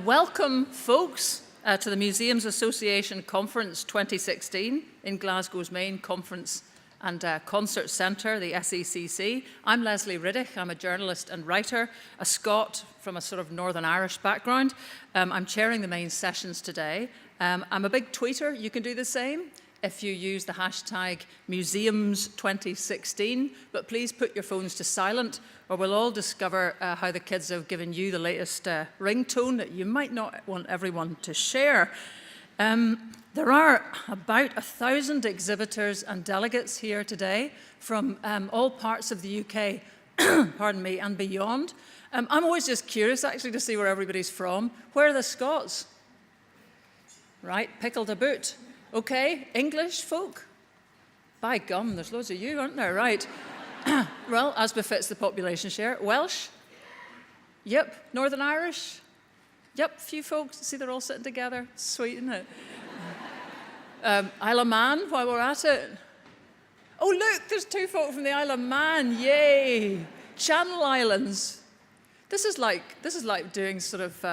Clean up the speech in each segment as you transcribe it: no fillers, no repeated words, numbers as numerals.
Welcome, folks, to the Museums Association Conference 2016 in Glasgow's main conference and concert centre, the SECC. I'm Lesley Riddoch. I'm a journalist and writer, a Scot from a sort of Northern Irish background. I'm chairing the main sessions today. I'm a big tweeter. You can do the same if you use the hashtag Museums2016, but please put your phones to silent or we'll all discover how the kids have given you the latest ringtone that you might not want everyone to share. There are about 1,000 exhibitors and delegates here today from all parts of the UK, pardon me, and beyond. I'm always just curious actually to see where everybody's from. Where are the Scots? Right, pickled a boot. Okay, English folk? By gum, there's loads of you, aren't there? Right. Well, as befits the population share. Welsh? Yep. Northern Irish? Yep, few folks. See, they're all sitting together. Sweet, isn't it? Isle of Man, while we're at it. Oh, look, there's two folk from the Isle of Man. Yay. Channel Islands. This is like doing sort of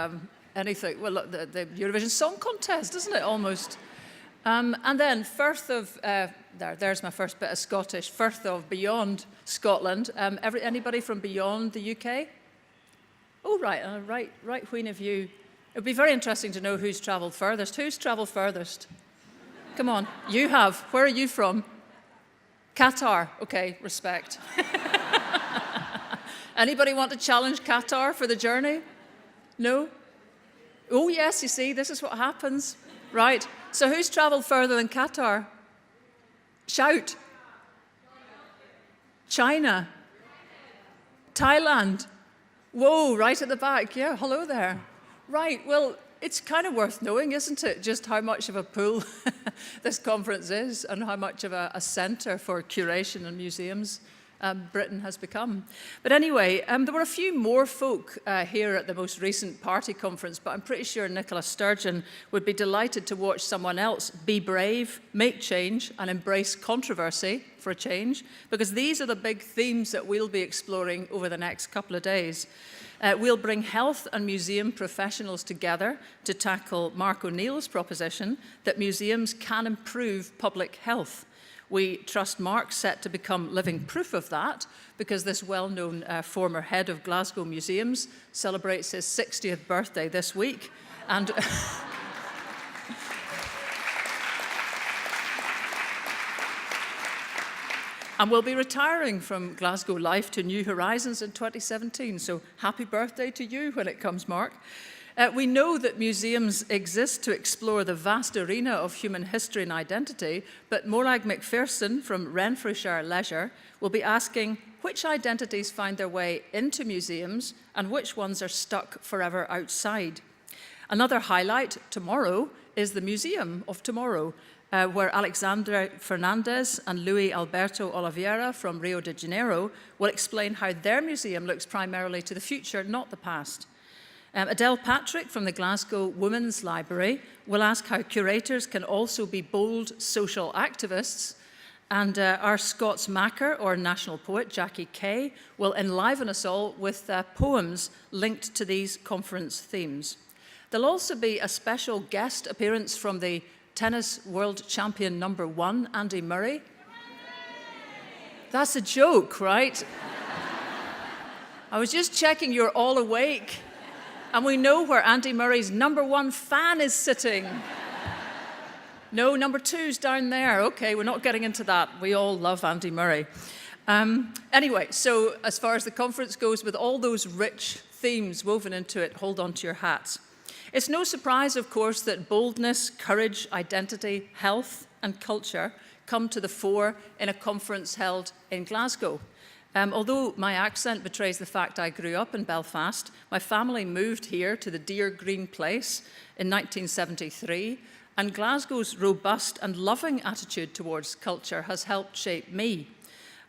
anything. Well, look, the Eurovision Song Contest, isn't it, almost? And then Firth of, there's my first bit of Scottish, Firth of beyond Scotland. Anybody from beyond the UK? Oh, right, wheen of you. It would be very interesting to know who's travelled furthest. Who's travelled furthest? Come on, you have. Where are you from? Qatar. Okay, respect. Anybody want to challenge Qatar for the journey? No? Oh, yes, you see, this is what happens. Right. So who's travelled further than Qatar? Shout. China. Thailand. Whoa, right at the back. Yeah, hello there. Right, well, it's kind of worth knowing, isn't it, just how much of a pool this conference is and how much of a centre for curation and museums Britain has become. But anyway, there were a few more folk here at the most recent party conference, but I'm pretty sure Nicola Sturgeon would be delighted to watch someone else be brave, make change, and embrace controversy for a change, because these are the big themes that we'll be exploring over the next couple of days. We'll bring health and museum professionals together to tackle Mark O'Neill's proposition that museums can improve public health. We trust Mark's set to become living proof of that because this well-known former head of Glasgow Museums celebrates his 60th birthday this week. And we'll be retiring from Glasgow Life to New Horizons in 2017. So happy birthday to you when it comes, Mark. We know that museums exist to explore the vast arena of human history and identity, but Morag Macpherson from Renfrewshire Leisure will be asking which identities find their way into museums and which ones are stuck forever outside. Another highlight tomorrow is the Museum of Tomorrow, where Alexandre Fernandez and Luis Alberto Oliveira from Rio de Janeiro will explain how their museum looks primarily to the future, not the past. Adele Patrick from the Glasgow Women's Library will ask how curators can also be bold social activists. And our Scots Macker, or national poet, Jackie Kay, will enliven us all with poems linked to these conference themes. There'll also be a special guest appearance from the tennis world champion #1, Andy Murray. That's a joke, right? I was just checking you're all awake. And we know where Andy Murray's #1 fan is sitting. No, #2's down there. Okay, we're not getting into that. We all love Andy Murray. Anyway, so as far as the conference goes, with all those rich themes woven into it, hold on to your hats. It's no surprise, of course, that boldness, courage, identity, health, and culture come to the fore in a conference held in Glasgow. Although my accent betrays the fact I grew up in Belfast, my family moved here to the dear green place in 1973, and Glasgow's robust and loving attitude towards culture has helped shape me.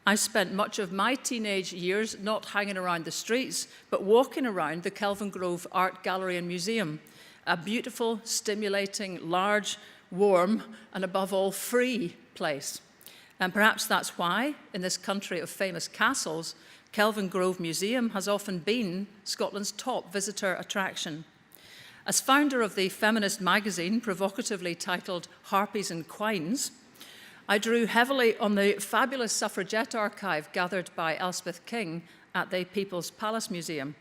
I spent much of my teenage years not hanging around the streets, but walking around the Kelvingrove Art Gallery and Museum, a beautiful, stimulating, large, warm, and above all, free place. And perhaps that's why, in this country of famous castles, Kelvingrove Museum has often been Scotland's top visitor attraction. As founder of the feminist magazine provocatively titled Harpies and Quines, I drew heavily on the fabulous suffragette archive gathered by Elspeth King at the People's Palace Museum.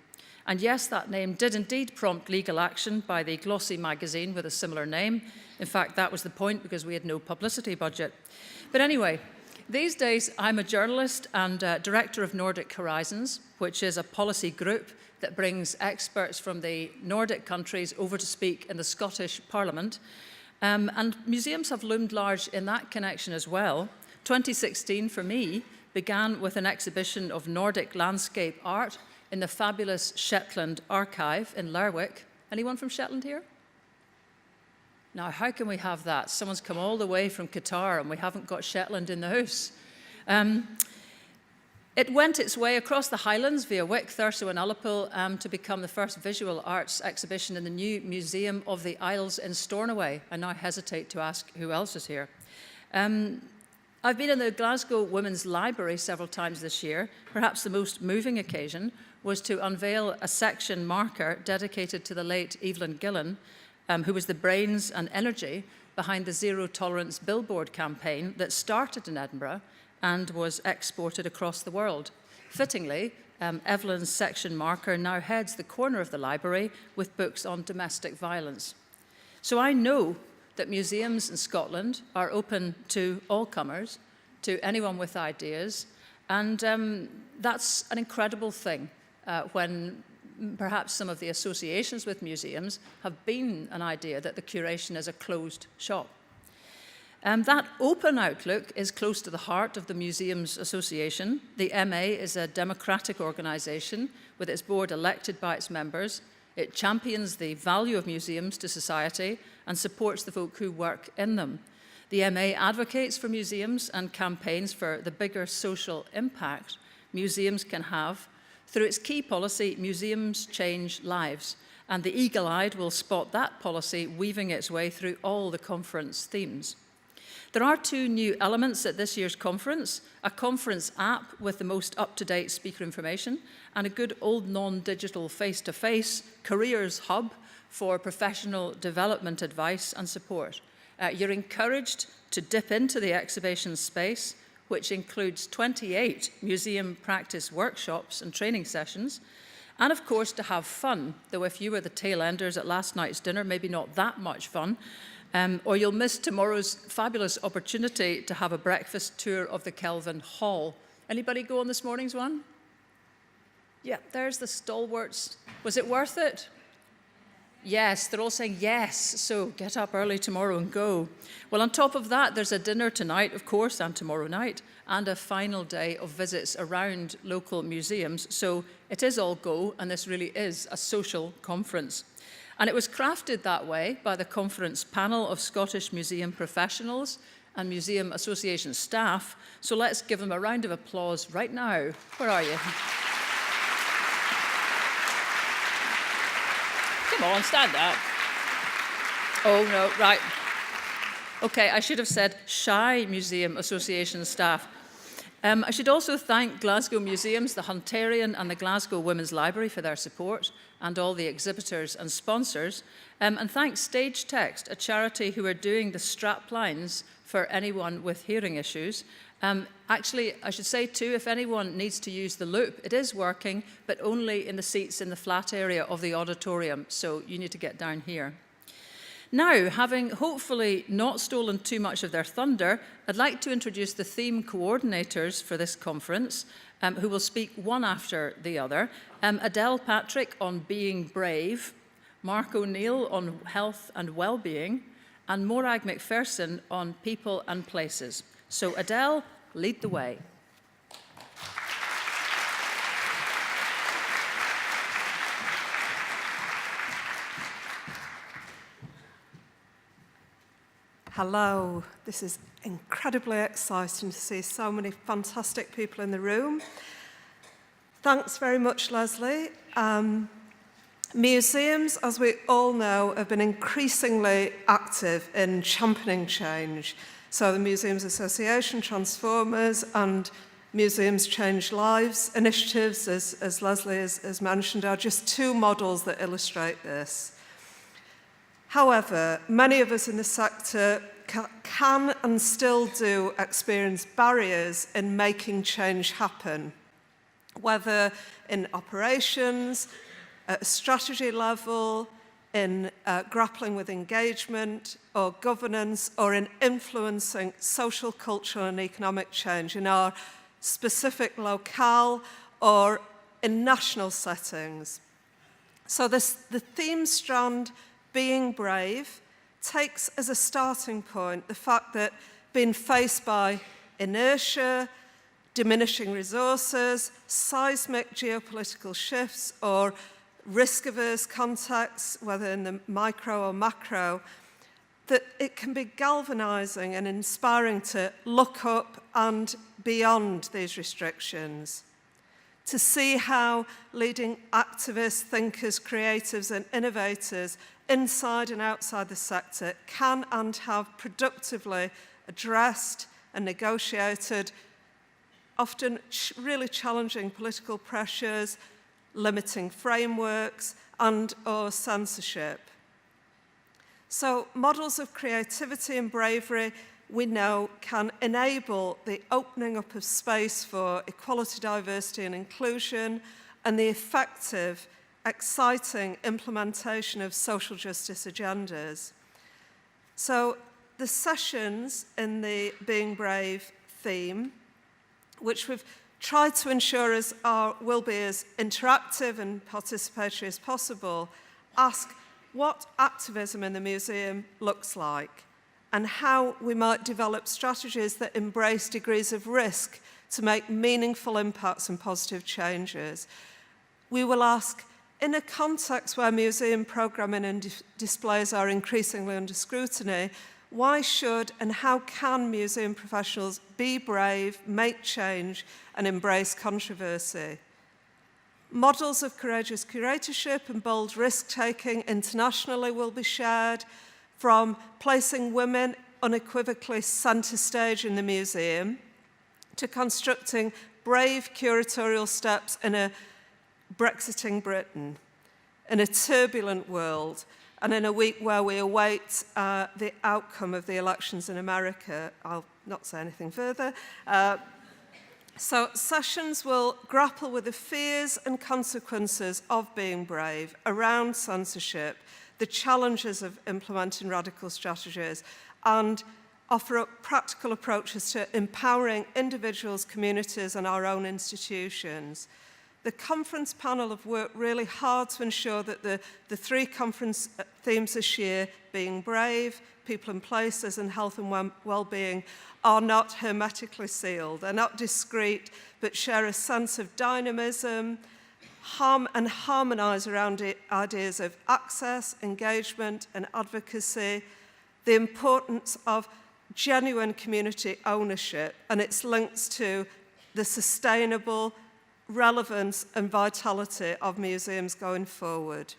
And yes, that name did indeed prompt legal action by the glossy magazine with a similar name. In fact, that was the point because we had no publicity budget. But anyway, these days I'm a journalist and director of Nordic Horizons, which is a policy group that brings experts from the Nordic countries over to speak in the Scottish Parliament. And museums have loomed large in that connection as well. 2016 for me began with an exhibition of Nordic landscape art in the fabulous Shetland Archive in Lerwick. Anyone from Shetland here? Now, how can we have that? Someone's come all the way from Qatar and we haven't got Shetland in the house. It went its way across the Highlands via Wick, Thurso and Ullapool to become the first visual arts exhibition in the new Museum of the Isles in Stornoway. I now hesitate to ask who else is here. I've been in the Glasgow Women's Library several times this year. Perhaps the most moving occasion was to unveil a section marker dedicated to the late Evelyn Gillan, who was the brains and energy behind the Zero Tolerance Billboard campaign that started in Edinburgh and was exported across the world. Fittingly, Evelyn's section marker now heads the corner of the library with books on domestic violence. So I know that museums in Scotland are open to all comers, to anyone with ideas, and that's an incredible thing when perhaps some of the associations with museums have been an idea that the curation is a closed shop. That open outlook is close to the heart of the Museums Association. The MA is a democratic organisation with its board elected by its members. It champions the value of museums to society and supports the folk who work in them. The MA advocates for museums and campaigns for the bigger social impact museums can have. Through its key policy, Museums Change Lives, and the eagle-eyed will spot that policy weaving its way through all the conference themes. There are two new elements at this year's conference, a conference app with the most up-to-date speaker information and a good old non-digital face-to-face careers hub for professional development advice and support. You're encouraged to dip into the exhibition space, which includes 28 museum practice workshops and training sessions, and of course to have fun, though if you were the tail enders at last night's dinner, maybe not that much fun. Or you'll miss tomorrow's fabulous opportunity to have a breakfast tour of the Kelvin Hall. Anybody go on this morning's one? Yeah, there's the stalwarts. Was it worth it? Yes, they're all saying yes, so get up early tomorrow and go. Well, on top of that, there's a dinner tonight, of course, and tomorrow night, and a final day of visits around local museums. So it is all go, and this really is a social conference. And it was crafted that way by the conference panel of Scottish museum professionals and Museum Association staff. So let's give them a round of applause right now. Where are you? Come on, stand up. Oh, no, right. Okay, I should have said shy Museum Association staff. I should also thank Glasgow Museums, the Hunterian and the Glasgow Women's Library for their support, and all the exhibitors and sponsors. And thanks Stage Text, a charity who are doing the strap lines for anyone with hearing issues. Actually, I should say too, if anyone needs to use the loop, it is working, but only in the seats in the flat area of the auditorium, so you need to get down here. Now, having hopefully not stolen too much of their thunder, I'd like to introduce the theme coordinators for this conference, who will speak one after the other. Adele Patrick on being brave, Mark O'Neill on health and well-being, and Morag Macpherson on people and places. So Adele, lead the way. Hello, this is incredibly exciting to see so many fantastic people in the room. Thanks very much, Lesley. Museums, as we all know, have been increasingly active in championing change. So the Museums Association, Transformers, and Museums Change Lives initiatives, as Lesley has mentioned, are just two models that illustrate this. However, many of us in the sector can and still do experience barriers in making change happen, whether in operations, at a strategy level, in grappling with engagement or governance, or in influencing social, cultural and economic change in our specific locale or in national settings. So the theme strand, being brave, takes as a starting point the fact that being faced by inertia, diminishing resources, seismic geopolitical shifts, or risk-averse contexts, whether in the micro or macro, that it can be galvanizing and inspiring to look up and beyond these restrictions, to see how leading activists, thinkers, creatives and innovators inside and outside the sector can and have productively addressed and negotiated often really challenging political pressures, limiting frameworks and or censorship. So models of creativity and bravery we know can enable the opening up of space for equality, diversity and inclusion and the effective, exciting implementation of social justice agendas. So the sessions in the Being Brave theme, which we've tried to ensure will be as interactive and participatory as possible, ask what activism in the museum looks like and how we might develop strategies that embrace degrees of risk to make meaningful impacts and positive changes. We will ask, in a context where museum programming and displays are increasingly under scrutiny, why should and how can museum professionals be brave, make change, and embrace controversy? Models of courageous curatorship and bold risk-taking internationally will be shared, from placing women unequivocally centre stage in the museum to constructing brave curatorial steps in a Brexiting Britain, in a turbulent world, and in a week where we await the outcome of the elections in America. I'll not say anything further. So sessions will grapple with the fears and consequences of being brave around censorship, the challenges of implementing radical strategies, and offer up practical approaches to empowering individuals, communities, and our own institutions. The conference panel have worked really hard to ensure that the three conference themes this year, being brave, people and places, and health and well-being, are not hermetically sealed. They're not discrete, but share a sense of dynamism, and harmonise around ideas of access, engagement, and advocacy, the importance of genuine community ownership and its links to the sustainable relevance and vitality of museums going forward.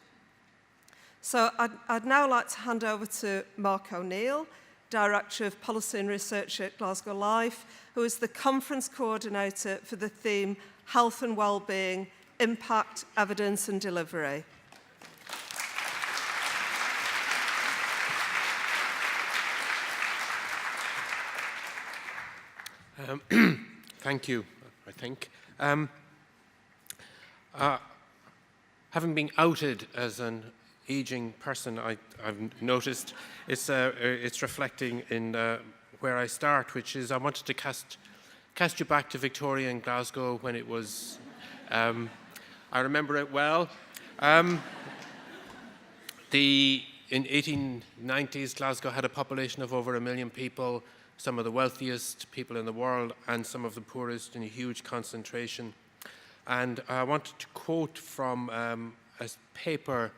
So I'd now like to hand over to Mark O'Neill, Director of Policy and Research at Glasgow Life, who is the conference coordinator for the theme Health and Wellbeing, Impact, Evidence and Delivery. Thank you, I think. Having been outed as an aging person, I've noticed it's reflecting in where I start, which is I wanted to cast you back to Victoria and Glasgow when it was, I remember it well. In 1890s, Glasgow had a population of over 1 million people, some of the wealthiest people in the world and some of the poorest in a huge concentration. And I wanted to quote from a paper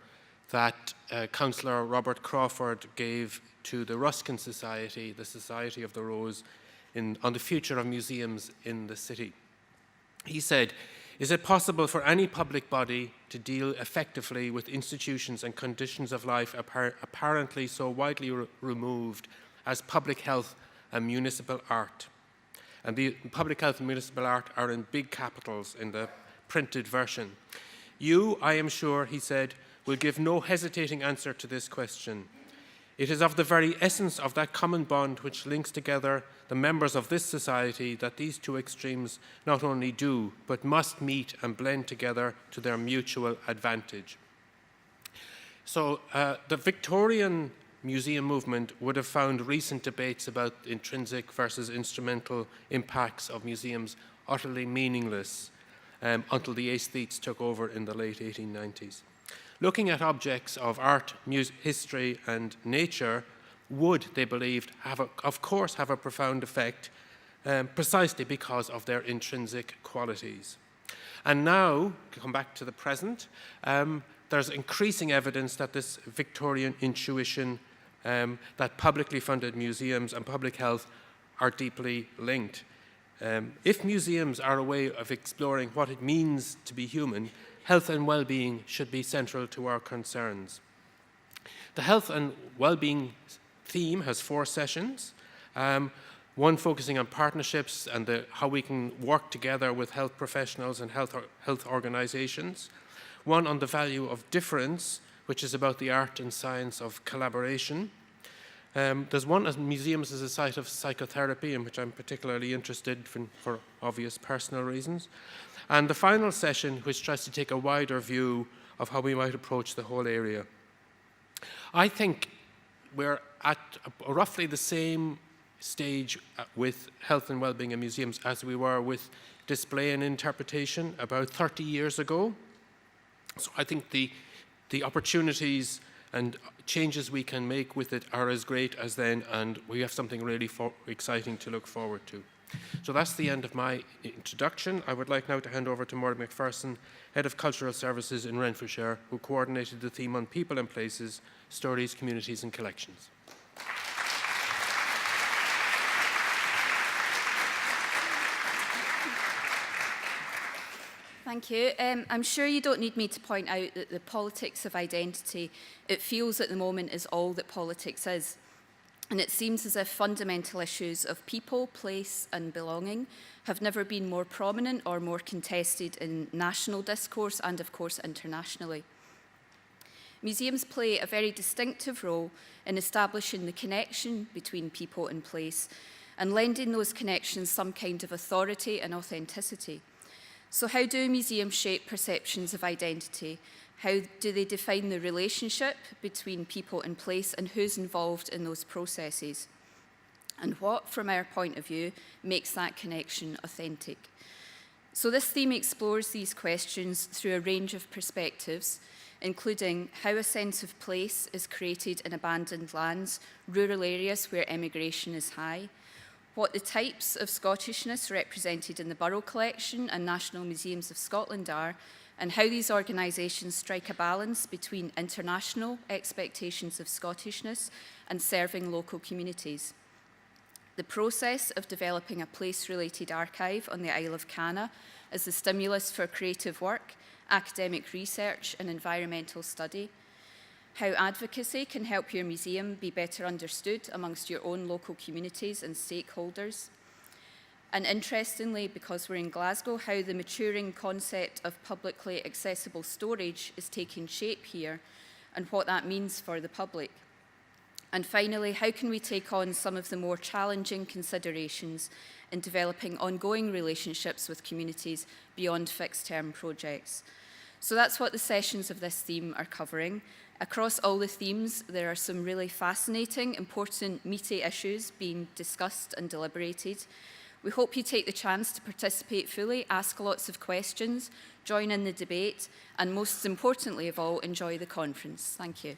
that Councillor Robert Crawford gave to the Ruskin Society, the Society of the Rose, on the future of museums in the city. He said, "Is it possible for any public body to deal effectively with institutions and conditions of life apparently so widely removed as public health and municipal art?" And the public health and municipal art are in big capitals in the printed version. "You, I am sure," he said, "will give no hesitating answer to this question. It is of the very essence of that common bond which links together the members of this society that these two extremes not only do, but must meet and blend together to their mutual advantage. So the Victorian museum movement would have found recent debates about intrinsic versus instrumental impacts of museums utterly meaningless until the aesthetes took over in the late 1890s. Looking at objects of art, history, and nature would, they believed, of course have a profound effect precisely because of their intrinsic qualities. And now, to come back to the present, there's increasing evidence that this Victorian intuition that publicly funded museums and public health are deeply linked. If museums are a way of exploring what it means to be human, health and well-being should be central to our concerns. The health and well-being theme has 4 sessions, one focusing on partnerships and how we can work together with health professionals and health organizations, one on the value of difference, which is about the art and science of collaboration. There's one as museums as a site of psychotherapy, in which I'm particularly interested for obvious personal reasons. And the final session, which tries to take a wider view of how we might approach the whole area. I think we're at roughly the same stage with health and well-being in museums as we were with display and interpretation about 30 years ago. So I think the opportunities and changes we can make with it are as great as then, and we have something really exciting to look forward to. So that's the end of my introduction. I would like now to hand over to Morag Macpherson, Head of Cultural Services in Renfrewshire, who coordinated the theme on people and places, stories, communities and collections. Thank you. I'm sure you don't need me to point out that the politics of identity, it feels at the moment, is all that politics is. And it seems as if fundamental issues of people, place and belonging have never been more prominent or more contested in national discourse and, of course, internationally. Museums play a very distinctive role in establishing the connection between people and place and lending those connections some kind of authority and authenticity. So how do museums shape perceptions of identity? How do they define the relationship between people and place, and who's involved in those processes? And what, from our point of view, makes that connection authentic? So this theme explores these questions through a range of perspectives, including how a sense of place is created in abandoned lands, rural areas where emigration is high, what the types of Scottishness represented in the Borough Collection and National Museums of Scotland are, and how these organisations strike a balance between international expectations of Scottishness and serving local communities. The process of developing a place-related archive on the Isle of Canna as the stimulus for creative work, academic research and environmental study, how advocacy can help your museum be better understood amongst your own local communities and stakeholders, and interestingly, because we're in Glasgow, how the maturing concept of publicly accessible storage is taking shape here and what that means for the public. And finally, how can we take on some of the more challenging considerations in developing ongoing relationships with communities beyond fixed-term projects? So that's what the sessions of this theme are covering. Across all the themes, there are some really fascinating, important, meaty issues being discussed and deliberated. We hope you take the chance to participate fully, ask lots of questions, join in the debate, and most importantly of all, enjoy the conference. Thank you.